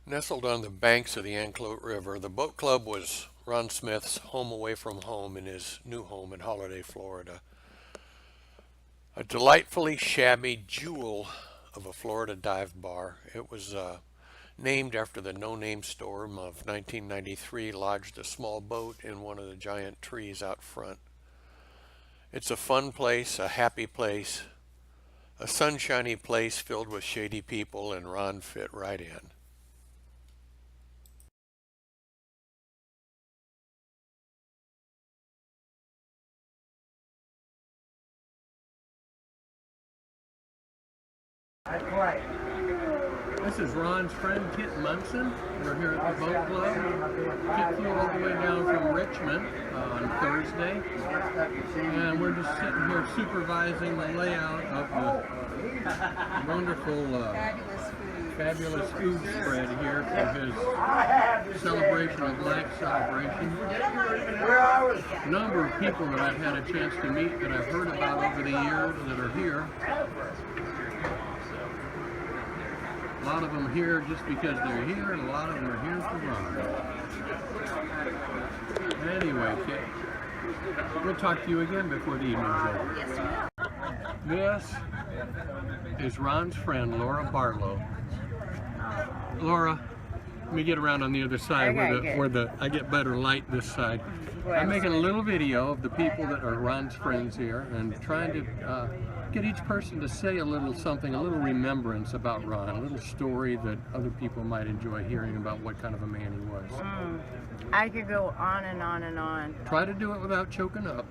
Nestled on the banks of the Anclote River, the boat club was Ron Smith's home away from home in his new home in Holiday, Florida. A delightfully shabby jewel of a Florida dive bar. It was named after the no-name storm of 1993 lodged a small boat in one of the giant trees out front. It's a fun place, a happy place, a sunshiny place filled with shady people, and Ron fit right in. This is Ron's friend Kit Munson. We're here at the boat club. Kit flew all the way down from Richmond on Thursday, and we're just sitting here supervising the layout of the wonderful, fabulous food spread here for his celebration of life celebration. A number of people that I've had a chance to meet that I've heard about over the years that are here. A lot of them here just because they're here, and a lot of them are here for Ron. Anyway, Kit, we'll talk to you again before the evening's over. Yes, sir. This is Ron's friend, Laura Barlow. Laura, let me get around on the other side where I get better light this side. I'm making a little video of the people that are Ron's friends here and trying to get each person to say a little something, a little remembrance about Ron, a little story that other people might enjoy hearing about what kind of a man he was. I could go on and on and on. Try to do it without choking up.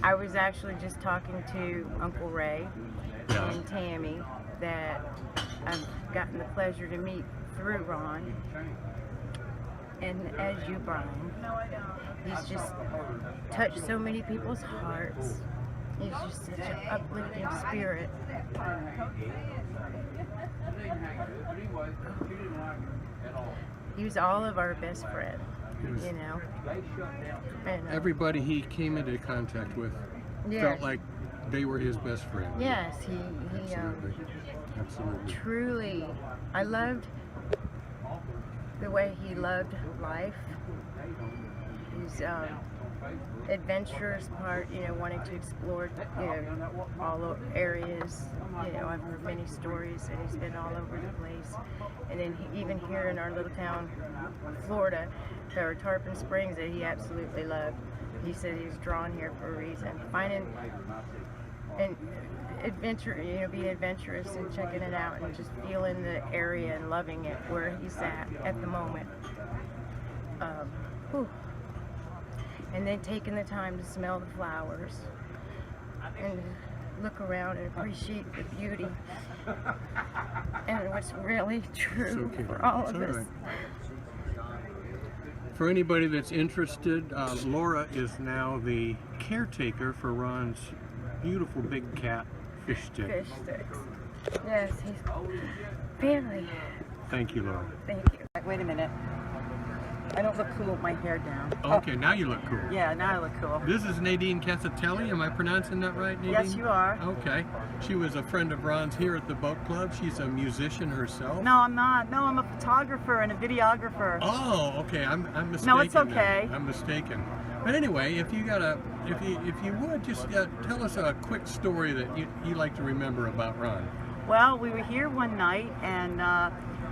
I was actually just talking to Uncle Ray and Tammy that I've gotten the pleasure to meet through Ron. And as you, Brian, he's just touched so many people's hearts. He's just such an uplifting spirit. He was all of our best friends, you know. And, everybody he came into contact with felt like they were his best friend. Yes, he Absolutely. Truly, I loved the way he loved life. His adventurous part, you know, wanting to explore, you know, all areas. You know, I've heard many stories, and he's been all over the place. And then even here in our little town, Florida, there are Tarpon Springs that he absolutely loved. He said he was drawn here for a reason. Finding and adventure, you know, being adventurous and checking it out and just feeling the area and loving it where he's at the moment. And then taking the time to smell the flowers and look around and appreciate the beauty and what's really true for all of us. For anybody that's interested, Laura is now the caretaker for Ron's beautiful big cat, Fish Stick. Fish Sticks. Yes, he's very. Thank you, Laura. Thank you. Wait a minute. I don't look cool with my hair down. Okay, now you look cool. Yeah, now I look cool. This is Nadine Casatelli. Am I pronouncing that right, Nadine? Yes, you are. Okay. She was a friend of Ron's here at the boat club. She's a musician herself. No, I'm not. No, I'm a photographer and a videographer. Oh, okay. I'm mistaken. No, it's okay. Then. I'm mistaken. But anyway, if you would just tell us a quick story that you like to remember about Ron. Well, we were here one night, and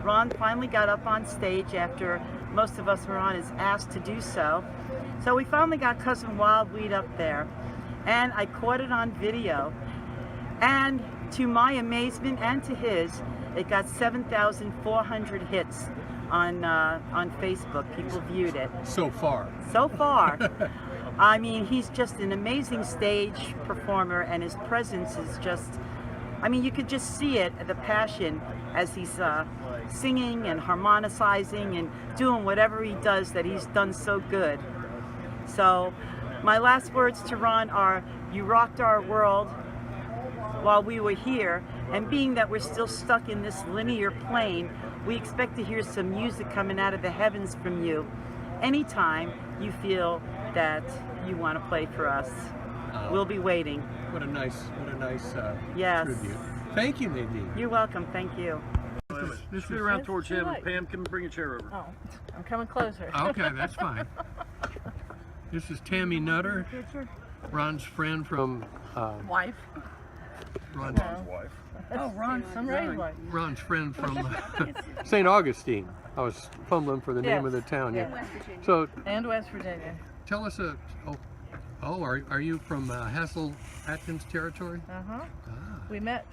Ron finally got up on stage after most of us were on his ass to do so. So we finally got Kuzzen Wyldweed up there, and I caught it on video. And to my amazement and to his, it got 7,400 hits on Facebook. People viewed it. So far. So far. I mean, he's just an amazing stage performer, and his presence is just, I mean, you could just see it, the passion, as he's singing and harmonicizing and doing whatever he does that he's done so good. So my last words to Ron are, you rocked our world while we were here, and being that we're still stuck in this linear plane, we expect to hear some music coming out of the heavens from you anytime you feel that you want to play for us. We'll be waiting. What a nice yes. tribute. Thank you, Nadine. You're welcome. Thank you. This is Just be around It's towards too him. late. Pam, come bring a chair over. Oh, I'm coming closer. Okay, that's fine. This is Tammy Nutter, Ron's friend from Wife. Ron's, Wife. Oh, Ron. I'm Ray's wife. Ron's friend from St. Augustine. I was fumbling for the name of the town. Yeah. So And West Virginia. tell us are you from Hassel Atkins territory? Uh-huh. Ah. We met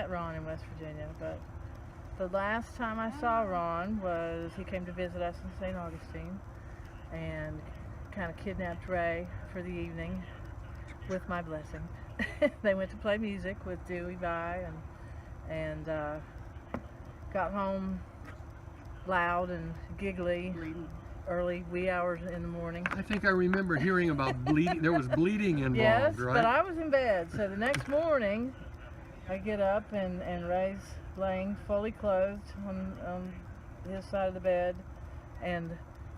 Ron in West Virginia, but the last time I saw Ron was he came to visit us in St. Augustine and kind of kidnapped Ray for the evening with my blessing. They went to play music with Dewey by and got home loud and giggly early wee hours in the morning. I think I remember hearing about bleeding. There was bleeding involved, Yes, right? but I was in bed. So the next morning, I get up and Ray's laying fully clothed on his side of the bed, and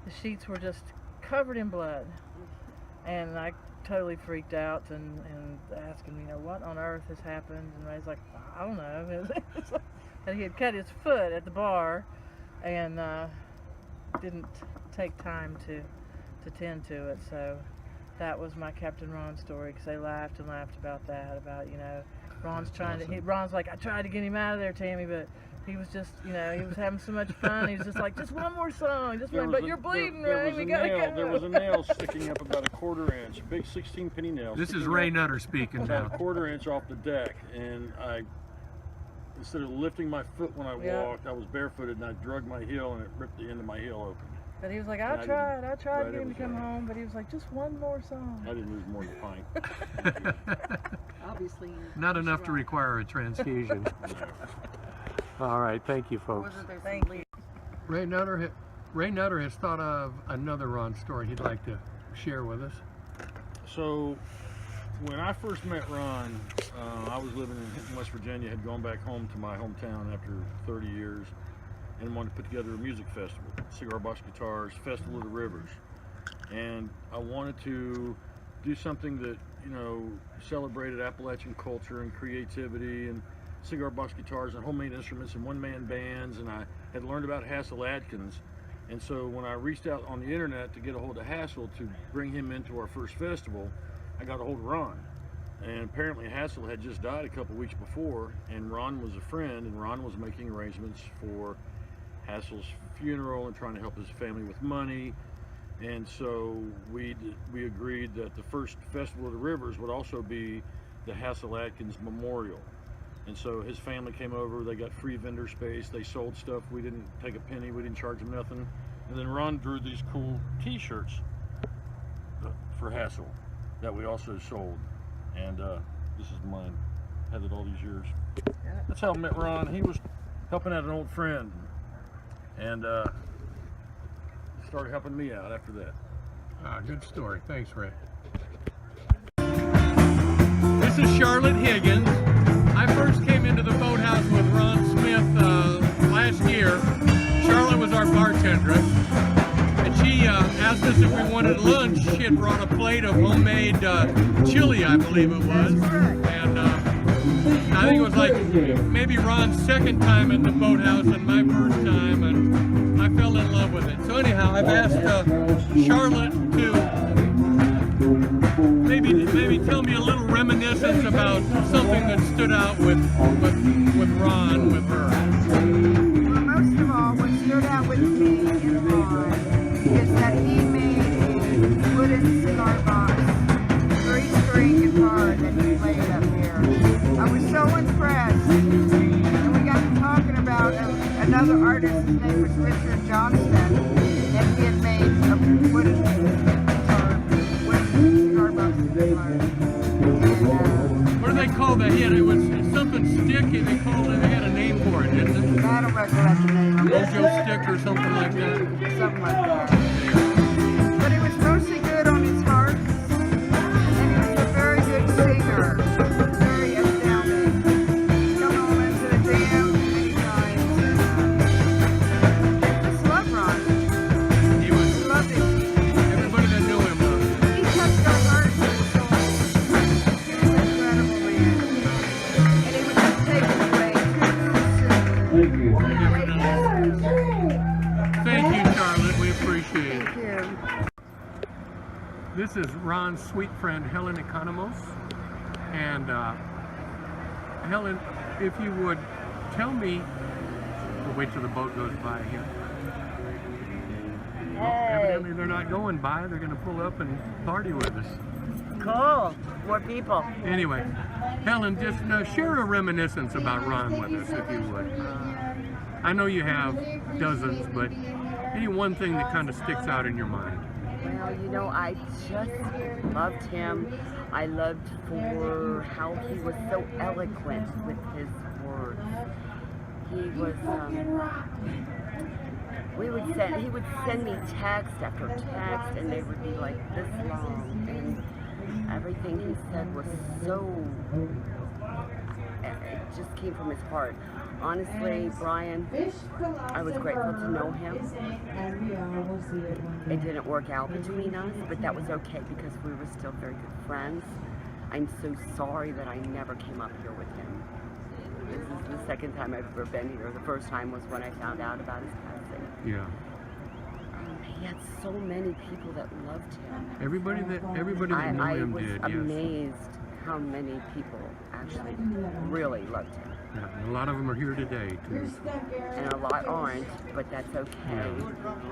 the sheets were just covered in blood. And I totally freaked out and asked him, what on earth has happened? And Ray's like, I don't know. And he had cut his foot at the bar, and didn't take time to tend to it. So that was my Captain Ron story, because they laughed and laughed about that, about Ron's trying to. Ron's like, I tried to get him out of there, Tammy, but he was just, he was having so much fun. He was just like, just one more song, just one. But you're bleeding, Ray. We gotta go. There was a nail sticking up about a 1/4 inch, a big 16-penny nail. This is sticking Ray up Nutter speaking about now. a 1/4 inch off the deck, and instead of lifting my foot when I walked, I was barefooted and I drug my heel and it ripped the end of my heel open. But he was like, And I tried to right, get him it to come was, home, but he was like, just one more song. I didn't lose more than a pint. Obviously. Not enough to require a transfusion. All right, thank you, folks. Thank you. Ray Nutter has thought of another Ron story he'd like to share with us. So, when I first met Ron, I was living in West Virginia, had gone back home to my hometown after 30 years, and wanted to put together a music festival, Cigar Box Guitars, Festival of the Rivers. And I wanted to do something that, celebrated Appalachian culture and creativity and cigar box guitars and homemade instruments and one-man bands, and I had learned about Hassel Atkins. And so when I reached out on the internet to get a hold of Hassel to bring him into our first festival, I got a hold of Ron. And apparently Hassel had just died a couple weeks before, and Ron was a friend, and Ron was making arrangements for Hassel's funeral and trying to help his family with money. And so we agreed that the first Festival of the Rivers would also be the Hassel Atkins Memorial. And so his family came over, they got free vendor space, they sold stuff, we didn't take a penny, we didn't charge them nothing. And then Ron drew these cool t-shirts for Hassel that we also sold. And this is mine, had it all these years. That's how I met Ron. He was helping out an old friend, and started helping me out after that. Good story. Thanks, Ray. This is Charlotte Higgins. I first came into the boathouse with Ron Smith last year. Charlotte was our bartender, and she asked us if we wanted lunch. She had brought a plate of homemade chili, I believe it was, and I think it was like maybe Ron's second time in the boathouse and my first time, and I fell in love with it. So anyhow, I've asked Charlotte to maybe tell me a little reminiscence about something that stood out with Ron, with her. Well, most of all, what stood out with me in Ron is that he made a wooden cigar box, 3-string guitar that he played up here. I was so impressed, and we got to talking about another artist. His name was Richard Johnston, and he had made a wooden guitar, wooden cigar box guitar. What do they call that? It was something sticky. They called it. They had a name for it, didn't they? I don't recollect the name of it. Mojo stick or something like that. Something like that. But he was mostly good on his harp, and he was a very good singer. Very astounding. He's come on into the jam many times. I just love Ron. He was. Loved him. Everybody that knew him loved him. He touched our hearts and souls. He was an incredible man. And he would just take us away. Thank you. this is Ron's sweet friend Helen Economos. And Helen, if you would tell me, we'll wait till the boat goes by here. Well, evidently they're not going by, they're going to pull up and party with us. Cool. More people. Anyway, Helen, just share a reminiscence about Ron with us, if you would. I know you have dozens, but any one thing that kind of sticks out in your mind? Well, you know, I just loved him. I loved for how he was so eloquent with his words. He was, he would send me text after text, and they would be like this long, and everything he said was so, it just came from his heart. Honestly, Brian, I was grateful to know him. It didn't work out between us, but that was okay because we were still very good friends. I'm so sorry that I never came up here with him. This is the second time I've ever been here. The first time was when I found out about his passing. Yeah. He had so many people that loved him. Everybody that knew him did, I was yes. amazed how many people actually really loved him. Yeah, and a lot of them are here today, too. And a lot aren't, but that's okay. Yeah.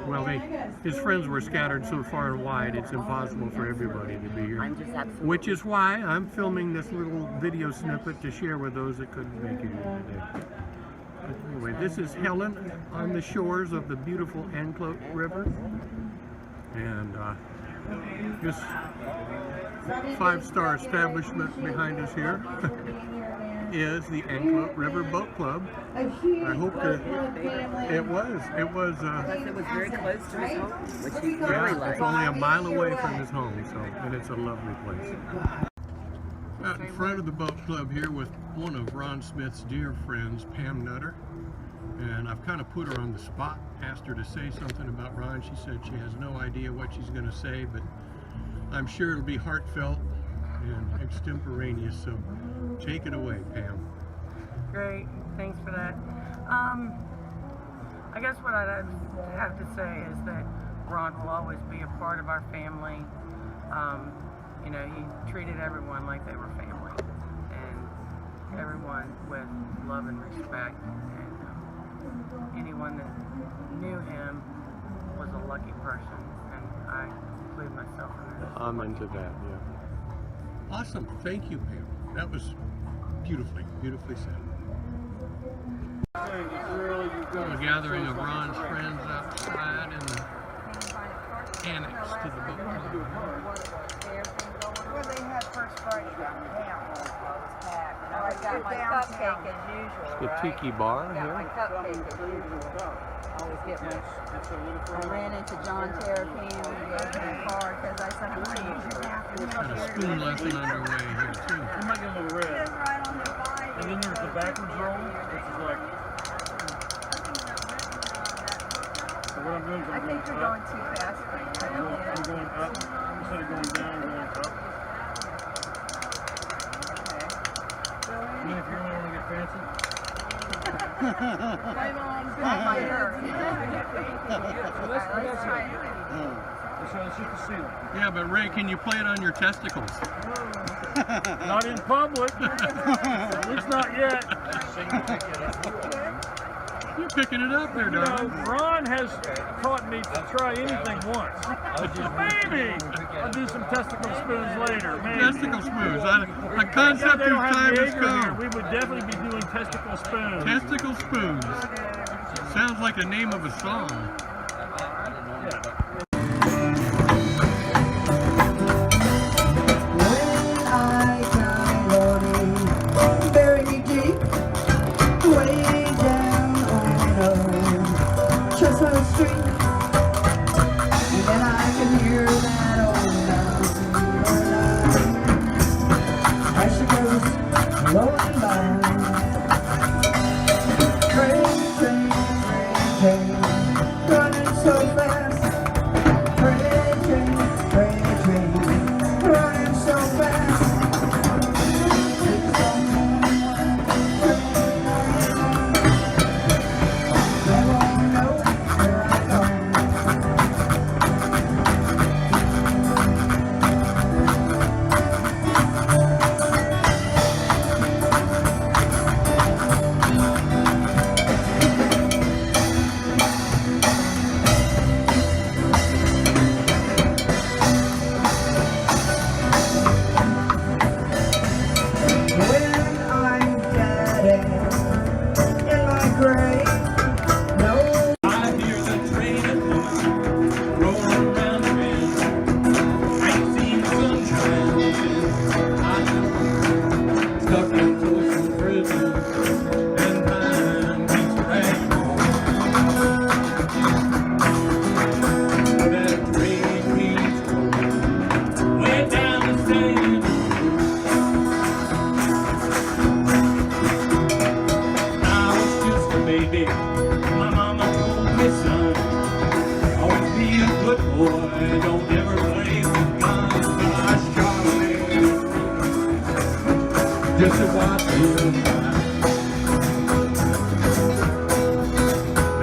Well, his friends were scattered so far and wide, it's impossible for everybody to be here. I'm just absolutely... Which is why I'm filming this little video snippet to share with those that couldn't make it here today. But anyway, this is Helen on the shores of the beautiful Anclote River. And this 5-star establishment behind us here is the Anclote River Boat Club. I hope that it was. It was very close to his home, which he really Yeah, liked. it's only a mile away from his home, so, and it's a lovely place. Out in front of the boat club here with one of Ron Smith's dear friends, Pam Nutter. And I've kind of put her on the spot, asked her to say something about Ron. She said she has no idea what she's going to say, but I'm sure it'll be heartfelt and extemporaneous, so take it away, Pam. Great, thanks for that. I guess what I'd have to say is that Ron will always be a part of our family. You know, he treated everyone like they were family, and everyone with love and respect. And anyone that knew him was a lucky person, and I include myself in that. I'm into that, yeah. Awesome, thank you, Pam. That was beautifully said. A gathering of Ron's friends outside in the annex to the boat club. Well, they had First Friday downtown. I got my cupcake as usual. The tiki bar I got my here. cupcake as usual. Always get my. I ran into John Terrapin and gave him a card because I said, I'm going to use your Got a spoon lesson underway here too. You might get a little red. Right on the bike. And then there's the backwards roll, which is like, so what I'm doing is I I'm think going you're up. going too fast for you. I'm going up. Instead of going down, I'm going up. And then if you really want to get fancy, Blame it on my hair. let's hit the ceiling. Yeah, but Ray, can you play it on your testicles? Not in public. At least not yet. You're picking it up there, You know, darling. Ron has taught me to try anything once. Maybe I'll do some testicle spoons later. Maybe. Testicle spoons. A Now concept they of don't have time has Jaeger here. come. We would definitely be doing testicle spoons. Testicle spoons. Sounds like a name of a song. Yeah. just to watch him cry.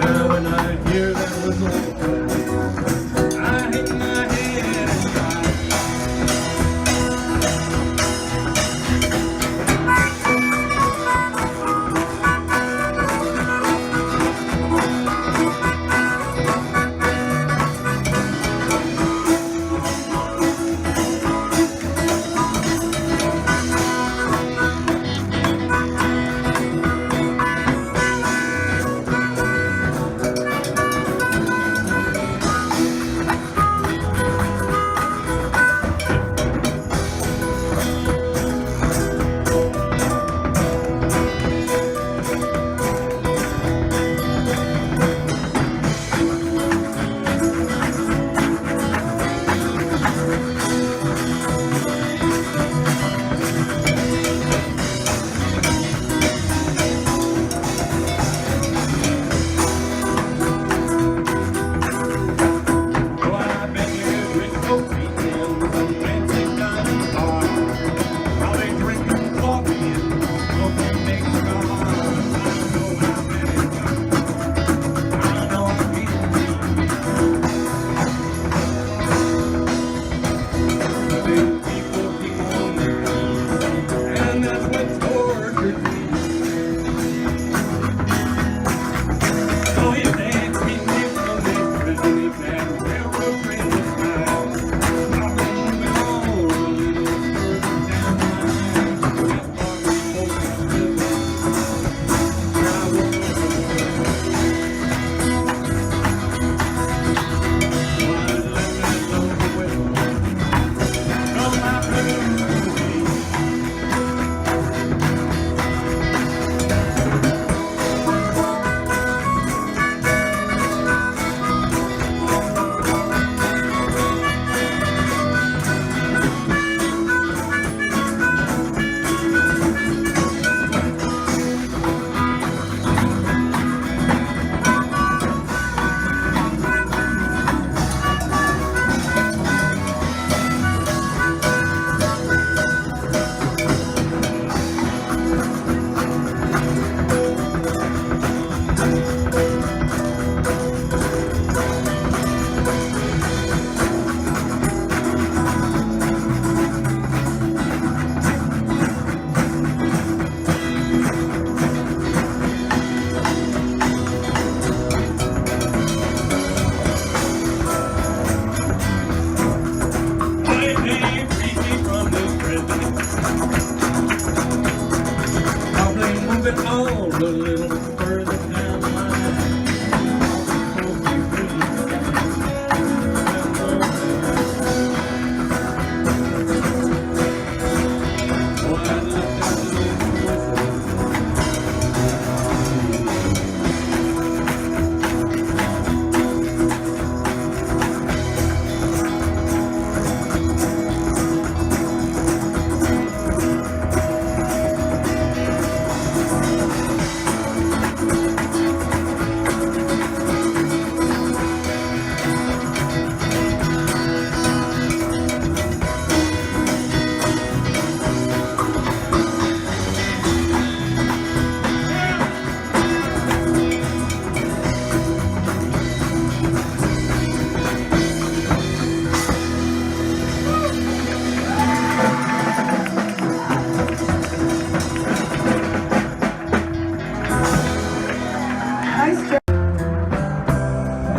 Now when I hear that whistle play, I hang my head and cry.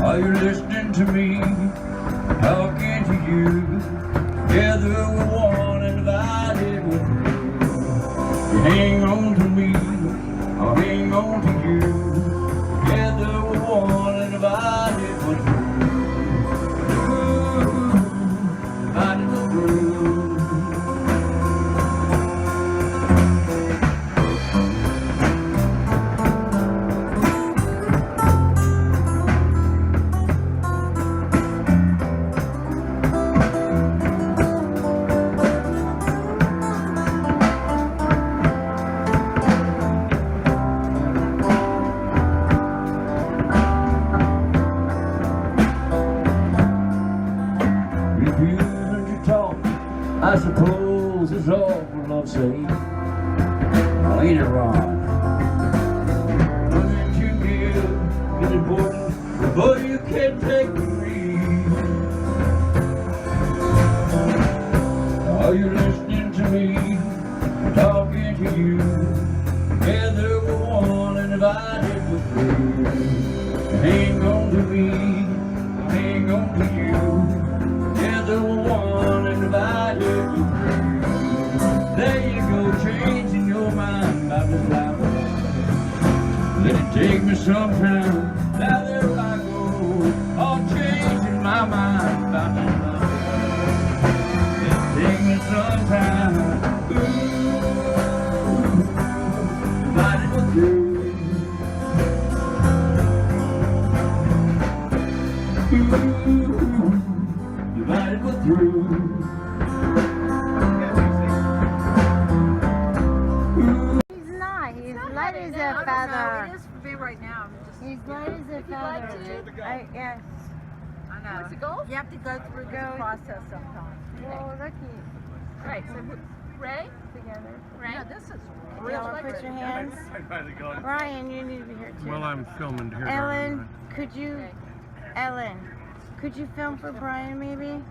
Are you listening to me? Talking to you. Together we're one and divided we're two. You hang on to me, I'll hang on to you. Together we're one and divided we're two. Divided we're through. I suppose is all I'll say. ain't it wrong? Nothing to give is important, but you can't take the lead. Are you listening to me? Talking to you. Together we're one and divided we're three. Hang on to me, hang on to you. Together we're one and divided we're three. There you go, changing your mind about this life. Let it take me some time. Now there I go, all changing my mind about this life. Let it take me some time. Divided we're through. Divided we're through. He's not. He's light as a feather. It is for me right now. He's light as a feather. Yes. I know. What's the goal? You have to go through the process sometimes. Well, lucky. Right. So Ray Together. Ray. No, this is Y'all want to put your hands? Ryan, you need to be here too. Well, I'm filming here. Ellen, could you film for Brian maybe?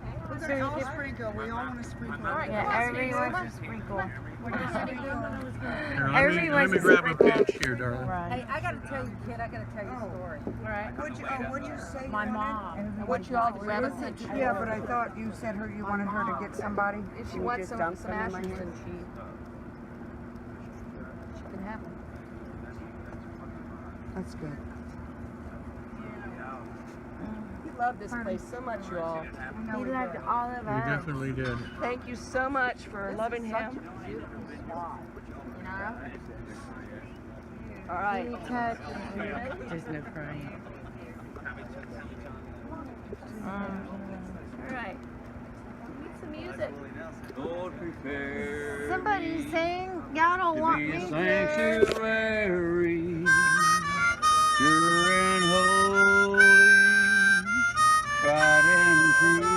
So you could sprinkle. We all want to sprinkle. Yeah, everybody wants to sprinkle. Here, Everybody let wants me to grab a sprinkle. pinch here, darling. Right. I gotta tell you, kid. I gotta tell you a story. What'd you say? My mom. What you all grab a pinch? Yeah, but I thought you said you wanted her to get somebody. If She wants some ashes and she can have them. That's good. We love this place so much, you all. He loved all of We us. definitely did. Thank you so much for loving him. Beautiful spot. You know? All right. He touched. There's no crying. All right. Need some music. Lord, prepare Somebody sing. Y'all don't want be me a to. sanctuary, pure and holy, tried and true.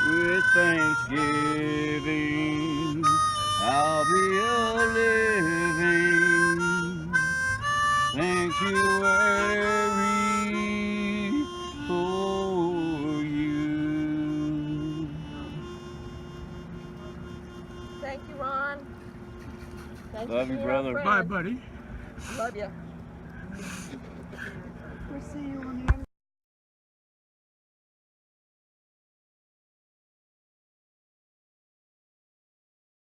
With thanksgiving, I'll be a living sanctuary for you. Thank you, Ron. Thank Love you, for your brother. friend. Bye, buddy. Love you. We'll see you on the other